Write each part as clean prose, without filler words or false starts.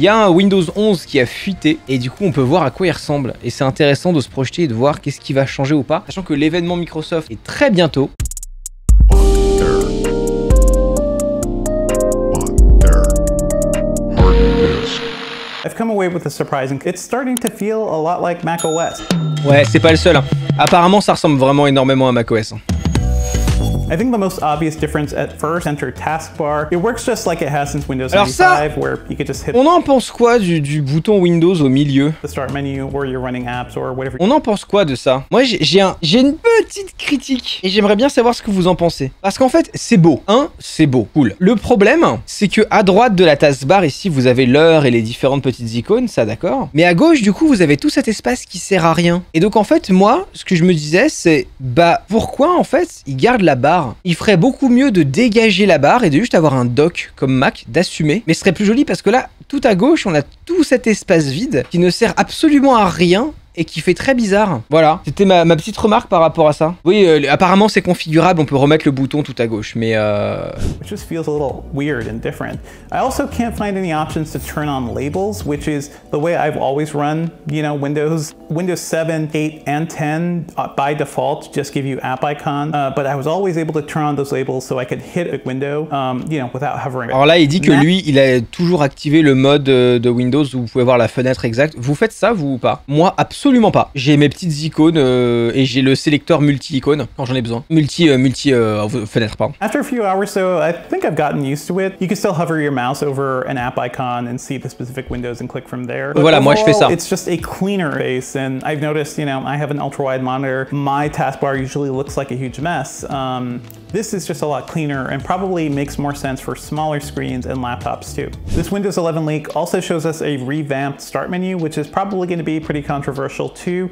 Il y a un Windows 11 qui a fuité et du coup on peut voir à quoi il ressemble. Et c'est intéressant de se projeter et de voir qu'est-ce qui va changer ou pas. Sachant que l'événement Microsoft est très bientôt. I've come away with a surprising. It's starting to feel a lot like macOS. Ouais, c'est pas le seul. Hein. Apparemment, ça ressemble vraiment énormément à macOS. Hein. I think the most obvious difference at first, enter taskbar. It works just like it has since Windows 95, Alors ça, where you could just hit on en pense quoi du bouton Windows au milieu? the start menu or you're running apps or whatever. On en pense quoi de ça? Moi, j'ai une petite critique et j'aimerais bien savoir ce que vous en pensez. Parce qu'en fait, c'est beau. Hein, c'est beau. Cool. Le problème, c'est que à droite de la taskbar, ici, vous avez l'heure et les différentes petites icônes, ça d'accord. Mais à gauche, du coup, vous avez tout cet espace qui sert à rien. Et donc, en fait, moi, ce que je me disais, c'est, bah, pourquoi, en fait, ils gardent la barre? Il ferait beaucoup mieux de dégager la barre et de juste avoir un dock comme Mac, d'assumer. Mais ce serait plus joli parce que là, tout à gauche, on a tout cet espace vide qui ne sert absolument à rien et qui fait très bizarre. Voilà, c'était ma petite remarque par rapport à ça. Oui, apparemment c'est configurable, on peut remettre le bouton tout à gauche, mais It just feels a little weird and different. I also can't find any options to turn on labels, which is the way I've always run, you know, Windows 7, 8, and 10 by default just give you app icon, but I was always able to turn on those labels so I could hit a window, you know, without hovering. Alors là, il dit que lui, il a toujours activé le mode de Windows où vous pouvez voir la fenêtre exacte. Vous faites ça, vous ou pas? Moi, absolument pas. J'ai mes petites icônes et j'ai le sélecteur multi-icônes quand j'en ai besoin. Fenêtre, pardon. After a few hours though, I think I've gotten used to it. You can still hover your mouse over an app icon and see the specific windows and click from there. But voilà, moi je fais ça. It's just a cleaner base, and I've noticed, you know, I have an ultra-wide monitor. My taskbar usually looks like a huge mess. This is just a lot cleaner and probably makes more sense for smaller screens and laptops too. This Windows 11 leak also shows us a revamped start menu, which is probably going to be pretty controversial too.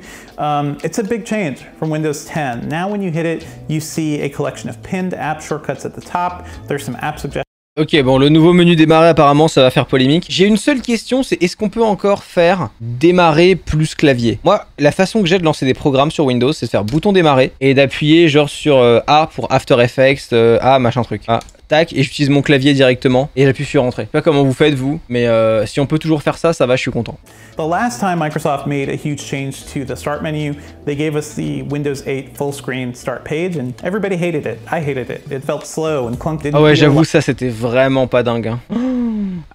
It's a big change from Windows 10. Now when you hit it, you see a collection of pinned app shortcuts at the top. There's some app suggestions. Ok, bon, le nouveau menu démarrer, apparemment, ça va faire polémique. J'ai une seule question, c'est est-ce qu'on peut encore faire démarrer plus clavier? Moi, la façon que j'ai de lancer des programmes sur Windows, c'est de faire bouton démarrer et d'appuyer genre sur A pour After Effects, A machin truc. Ah, tac, et j'utilise mon clavier directement et j'appuie sur Entrée. Je sais pas comment vous faites vous, mais si on peut toujours faire ça, ça va, je suis content. The last time Microsoft made a huge change to the start menu, they gave us the Windows 8 full screen start page and everybody hated it. I hated it. It felt slow and clunky. Ah ouais, j'avoue, ça c'était vraiment pas dingue. Hein.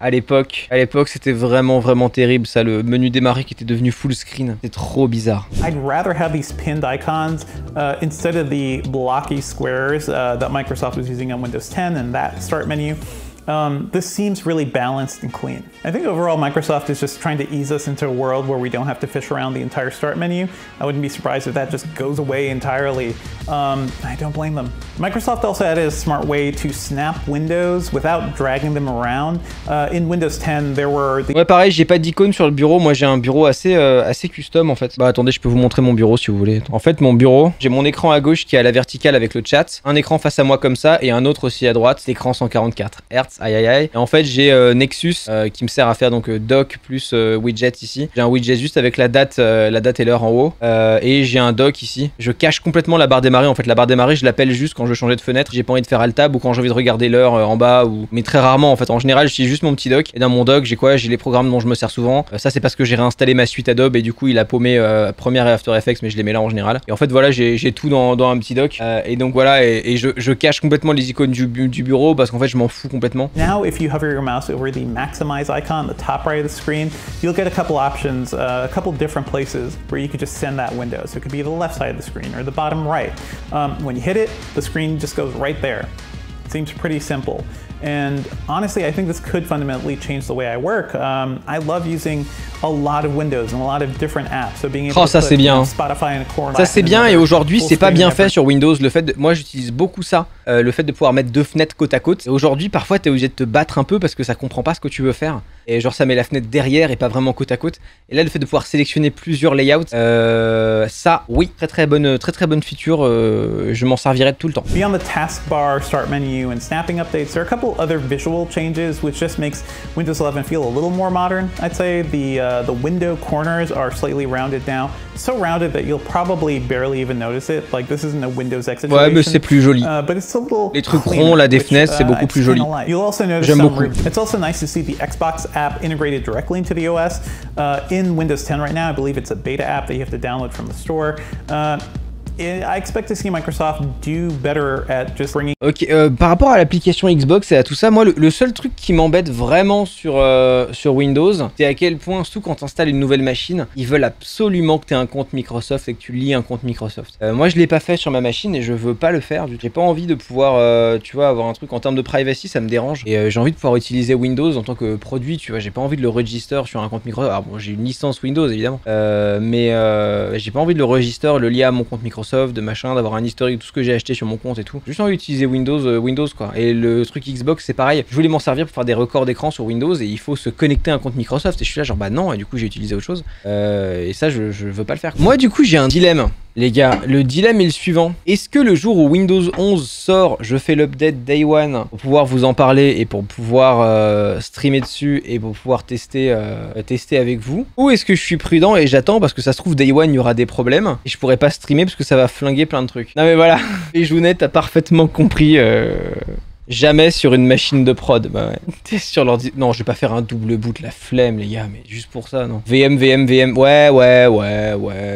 À l'époque, c'était vraiment terrible ça, le menu démarrer qui était devenu full screen. C'était trop bizarre. I'd rather have these pinned icons instead of the blocky squares that Microsoft was using on Windows 10 and that start menu. This seems really balanced and clean. I think overall Microsoft is just trying to ease us into a world where we don't have to fish around the entire start menu. I wouldn't be surprised if that just goes away entirely. I don't blame them. Microsoft also added a smart way to snap windows without dragging them around. In Windows 10, there were... Ouais, pareil, j'ai pas d'icône sur le bureau. Moi, j'ai un bureau assez custom, en fait. Bah, attendez, je peux vous montrer mon bureau, si vous voulez. En fait, mon bureau, j'ai mon écran à gauche qui est à la verticale avec le chat, un écran face à moi comme ça, et un autre aussi à droite, écran 144 Hz. Aïe aïe aïe. Et en fait j'ai Nexus qui me sert à faire donc dock plus widget ici. J'ai un widget juste avec la date et l'heure en haut. Et j'ai un dock ici. Je cache complètement la barre démarrer. En fait la barre démarrer je l'appelle juste quand je veux changer de fenêtre. J'ai pas envie de faire Alt-Tab ou quand j'ai envie de regarder l'heure en bas ou... Mais très rarement en fait. En général j'utilise juste mon petit dock. Et dans mon dock j'ai quoi? J'ai les programmes dont je me sers souvent. Ça c'est parce que j'ai réinstallé ma suite Adobe et du coup il a paumé Premiere et After Effects mais je les mets là en général. Et en fait voilà j'ai tout dans un petit dock. Et donc voilà et je cache complètement les icônes du bureau parce qu'en fait je m'en fous complètement. Now, if you hover your mouse over the maximize icon, the top right of the screen, you'll get a couple options, a couple different places where you could just send that window. So it could be the left side of the screen or the bottom right. When you hit it, the screen just goes right there. It seems pretty simple. And honestly, I think this could fundamentally change the way I work. I love using a lot of windows and a lot of different apps. So being able to put Spotify in a corner. Ça c'est bien et aujourd'hui c'est pas bien fait sur Windows. Le fait moi j'utilise beaucoup ça, le fait de pouvoir mettre deux fenêtres côte à côte. Et aujourd'hui parfois t'es obligé de te battre un peu parce que ça comprend pas ce que tu veux faire. Et genre ça met la fenêtre derrière et pas vraiment côte à côte. Et là le fait de pouvoir sélectionner plusieurs layouts, ça oui, très bonne feature. Je m'en servirai tout le temps. Beyond the taskbar, start menu, and snapping updates, there are a couple other visual changes which just makes Windows 11 feel a little more modern. I'd say the window corners are slightly rounded now, so rounded that you'll probably barely even notice it. Like this isn't a Windows exaggeration. Ouais, mais c'est plus joli. But it's a little les trucs ronds là des fenêtres, c'est beaucoup plus joli. You'll also notice j'aime beaucoup. It's also nice to see the Xbox app integrated directly into the OS. In Windows 10 right now, I believe it's a beta app that you have to download from the store. I expect to see Microsoft do better at just bringing... Ok, par rapport à l'application Xbox et à tout ça, moi le seul truc qui m'embête vraiment sur Windows, c'est à quel point, surtout quand tu installes une nouvelle machine, ils veulent absolument que tu aies un compte Microsoft et que tu lies un compte Microsoft. Moi je l'ai pas fait sur ma machine et je veux pas le faire, j'ai pas envie de pouvoir, tu vois, avoir un truc en termes de privacy, ça me dérange. Et j'ai envie de pouvoir utiliser Windows en tant que produit, tu vois, j'ai pas envie de le register sur un compte Microsoft. Alors bon, j'ai une licence Windows évidemment, mais j'ai pas envie de le register, le lier à mon compte Microsoft, de machin, d'avoir un historique de tout ce que j'ai acheté sur mon compte et tout. J'ai juste envie d'utiliser Windows quoi. Et le truc Xbox c'est pareil. Je voulais m'en servir pour faire des records d'écran sur Windows et il faut se connecter à un compte Microsoft et je suis là genre bah non et du coup j'ai utilisé autre chose. Et ça je veux pas le faire. Moi du coup j'ai un dilemme. Les gars, le dilemme est le suivant. Est-ce que le jour où Windows 11 sort, je fais l'update Day One pour pouvoir vous en parler et pour pouvoir streamer dessus et pour pouvoir tester avec vous? Ou est-ce que je suis prudent et j'attends parce que ça se trouve Day One il y aura des problèmes et je pourrai pas streamer parce que ça va flinguer plein de trucs. Non mais voilà, les Jounettes a parfaitement compris... Jamais sur une machine de prod, bah ouais. T'es sur l'ordi... Non, je vais pas faire un double boot, la flemme les gars, mais juste pour ça, non. VM, ouais.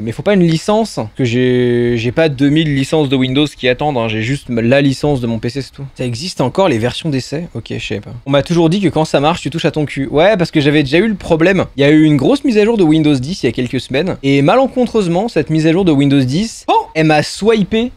Mais faut pas une licence, que j'ai pas 2000 licences de Windows qui attendent, hein. J'ai juste la licence de mon PC, c'est tout. Ça existe encore les versions d'essai? Ok, je sais pas. On m'a toujours dit que quand ça marche, tu touches à ton cul. Ouais, parce que j'avais déjà eu le problème. Il y a eu une grosse mise à jour de Windows 10 il y a quelques semaines, et malencontreusement, cette mise à jour de Windows 10, elle m'a swipé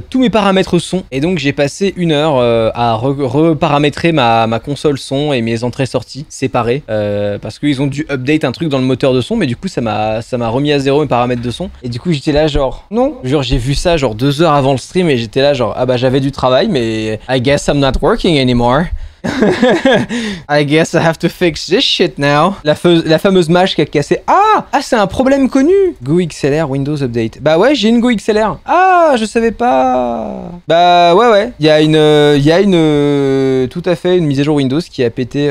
tous mes paramètres son et donc j'ai passé 1 heure à reparamétrer ma console son et mes entrées-sorties séparées parce qu'ils ont dû update un truc dans le moteur de son mais du coup ça m'a remis à zéro mes paramètres de son et du coup j'étais là genre non, genre j'ai vu ça genre 2 heures avant le stream et j'étais là genre ah bah j'avais du travail mais I guess I'm not working anymore. I guess I have to fix this shit now. La fameuse mâche qui a cassé. Ah, c'est un problème connu. Go XLR Windows Update. Bah ouais, j'ai une Go XLR. Ah, je savais pas. Bah ouais. Il y a une tout à fait une mise à jour Windows qui a pété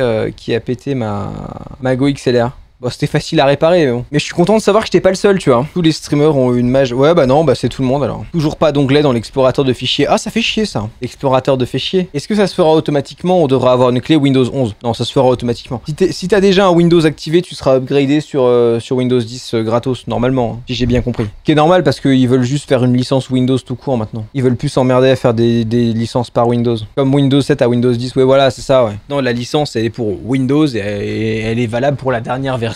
ma Go XLR. Bon, c'était facile à réparer, mais bon. Mais je suis content de savoir que j'étais pas le seul, tu vois. Tous les streamers ont eu une mage. Ouais, bah non, bah c'est tout le monde alors. Toujours pas d'onglet dans l'explorateur de fichiers. Ah, ça fait chier ça. L'explorateur de fichiers. Est-ce que ça se fera automatiquement? On devra avoir une clé Windows 11. Non, ça se fera automatiquement. Si t'as déjà un Windows activé, tu seras upgradé sur Windows 10 gratos, normalement. Hein, si j'ai bien compris. Ce qui est normal parce qu'ils veulent juste faire une licence Windows tout court maintenant. Ils veulent plus s'emmerder à faire des licences par Windows. Comme Windows 7 à Windows 10. Ouais, voilà, c'est ça, ouais. Non, la licence, elle est pour Windows et elle est valable pour la dernière version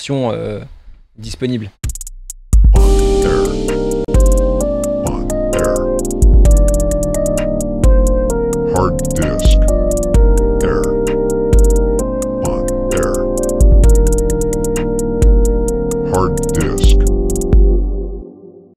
disponible.